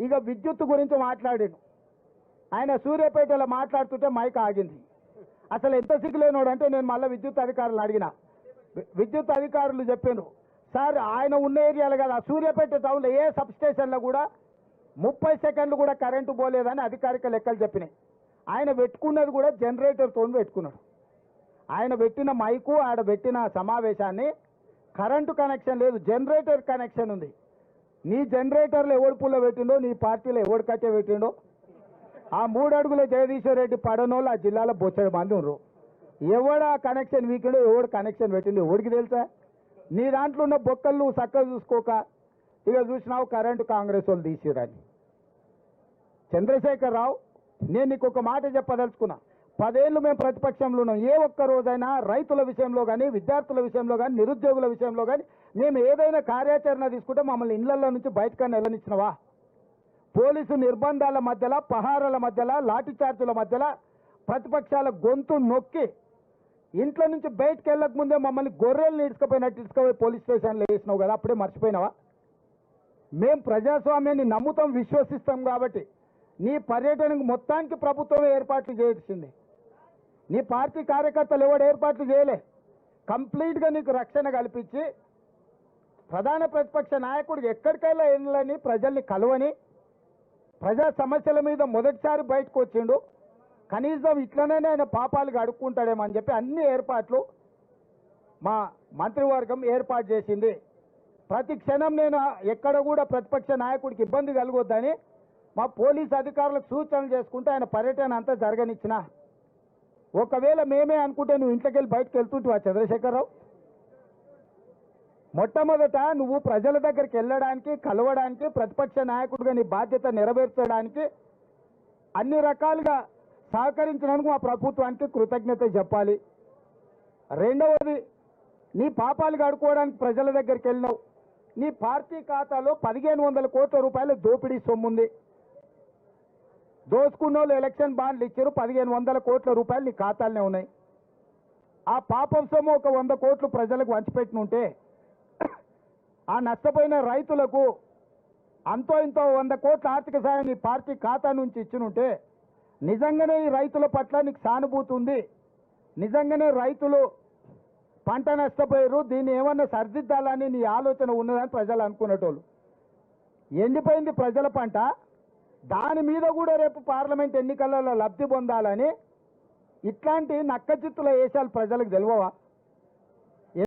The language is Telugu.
ఇక విద్యుత్ గురించి మాట్లాడాడు. ఆయన సూర్యాపేటలో మాట్లాడుతుంటే మైక్ ఆగింది. అసలు ఎంత సిగ్గులేనోడు అంటే నేను మళ్ళీ విద్యుత్ అధికారులు అడిగిన. విద్యుత్ అధికారులు చెప్పాను, సార్ ఆయన ఉన్న ఏరియాలు కదా సూర్యాపేట టౌన్లో ఏ సబ్ స్టేషన్లో కూడా 30 సెకండ్లు కూడా కరెంటు పోలేదని అధికారిక లెక్కలు చెప్పినాయి. ఆయన పెట్టుకున్నది కూడా జనరేటర్తో పెట్టుకున్నాడు. ఆయన పెట్టిన మైకు ఆడ పెట్టిన సమావేశాన్ని కరెంటు కనెక్షన్ లేదు, జనరేటర్ కనెక్షన్ ఉంది. నీ జనరేటర్లో ఎవడు పుల్ల పెట్టిండో, నీ పార్టీలో ఎవడు కట్టే పెట్టిండో, ఆ 3 అడుగుల జగదీశ్వర్ రెడ్డి పడనోళ్ళు ఆ జిల్లాలో బొచ్చడి మంది ఉన్నారు. ఎవడ కనెక్షన్ వీకిండో, ఎవడు కనెక్షన్ పెట్టిండో ఎవడికి తెలుసా? నీ దాంట్లో ఉన్న బొక్కలు నువ్వు చక్కగా చూసుకోక ఇక చూసినావు కరెంటు కాంగ్రెస్ వాళ్ళు తీసిరని. చంద్రశేఖర్ రావు, నేను నీకు ఒక మాట చెప్పదలుచుకున్నా. 10 ఏళ్ళు మేము ప్రతిపక్షంలో ఉన్నాం. ఏ ఒక్క రోజైనా రైతుల విషయంలో కానీ, విద్యార్థుల విషయంలో కానీ, నిరుద్యోగుల విషయంలో కానీ మేము ఏదైనా కార్యాచరణ తీసుకుంటే మమ్మల్ని ఇళ్లలో నుంచి బయటకన్నా వెళ్ళనిచ్చినవా? పోలీసు నిర్బంధాల మధ్యలో, పహారాల మధ్యలో, లాఠీ చార్జీల మధ్యలో ప్రతిపక్షాల గొంతు నొక్కి ఇంట్లో నుంచి బయటకు వెళ్ళక ముందే మమ్మల్ని గొర్రెలు ఇసుకపోయినట్టు ఇసుకపోయి పోలీస్ స్టేషన్లో వేసినావు కదా, అప్పుడే మర్చిపోయినావా? మేము ప్రజాస్వామ్యాన్ని నమ్ముతాం, విశ్వసిస్తాం కాబట్టి నీ పర్యటనకు మొత్తానికి ప్రభుత్వమే ఏర్పాట్లు చేసింది. నీ పార్టీ కార్యకర్తలు ఎవడు ఏర్పాట్లు చేయలే. కంప్లీట్గా నీకు రక్షణ కల్పించి ప్రధాన ప్రతిపక్ష నాయకుడికి ఎక్కడికైనా వెళ్ళని, ప్రజల్ని కలవని, ప్రజా సమస్యల మీద మొదటిసారి బయటకు వచ్చిండు. కనీసం ఇట్లనే ఆయన పాపాలు అడుక్కుంటాడేమో అని చెప్పి అన్ని ఏర్పాట్లు మా మంత్రివర్గం ఏర్పాటు చేసింది. ప్రతి క్షణం నేను ఎక్కడ కూడా ప్రతిపక్ష నాయకుడికి ఇబ్బంది కలగొద్దని మా పోలీస్ అధికారులకు సూచనలు చేసుకుంటే ఆయన పర్యటన అంతా జరగనిచ్చిన. ఒకవేళ మేమే అనుకుంటే నువ్వు ఇంట్లోకి వెళ్ళి బయటకు వెళ్తుంటావా చంద్రశేఖరరావు? మొట్టమొదట నువ్వు ప్రజల దగ్గరికి వెళ్ళడానికి, కలవడానికి, ప్రతిపక్ష నాయకుడిగా నీ బాధ్యత నెరవేర్చడానికి అన్ని రకాలుగా సహకరించినందుకు మా ప్రభుత్వానికి కృతజ్ఞత చెప్పాలి. రెండవది, నీ పాపాలు కడుక్కోవడానికి ప్రజల దగ్గరికి వెళ్ళినావు. నీ పార్టీ ఖాతాలో 1500 కోట్ల రూపాయల దోపిడీ సొమ్ముంది. దోసుకున్న వాళ్ళు ఎలక్షన్ బాండ్లు ఇచ్చారు, 1500 కోట్ల రూపాయలు నీ ఖాతాలనే ఉన్నాయి. ఆ పాపం సొమ్ము ఒక 100 కోట్లు ప్రజలకు వంచిపెట్టినుంటే ఆ నష్టపోయిన రైతులకు అంతో ఇంతో 100 కోట్ల ఆర్థిక సాయం నీ పార్టీ ఖాతా నుంచి ఇచ్చినుంటే నిజంగానే ఈ రైతుల పట్ల నీకు సానుభూతి ఉంది, నిజంగానే రైతులు పంట నష్టపోయారు, దీన్ని ఏమన్నా సరిదిద్దాలని నీ ఆలోచన ఉన్నదని ప్రజలు అనుకునేటోళ్ళు. ఎండిపోయింది ప్రజల పంట, దాని మీద కూడా రేపు పార్లమెంట్ ఎన్నికలలో లబ్ధి పొందాలని ఇట్లాంటి నక్కచిత్తుల వేషాలు ప్రజలకు తెలియవా?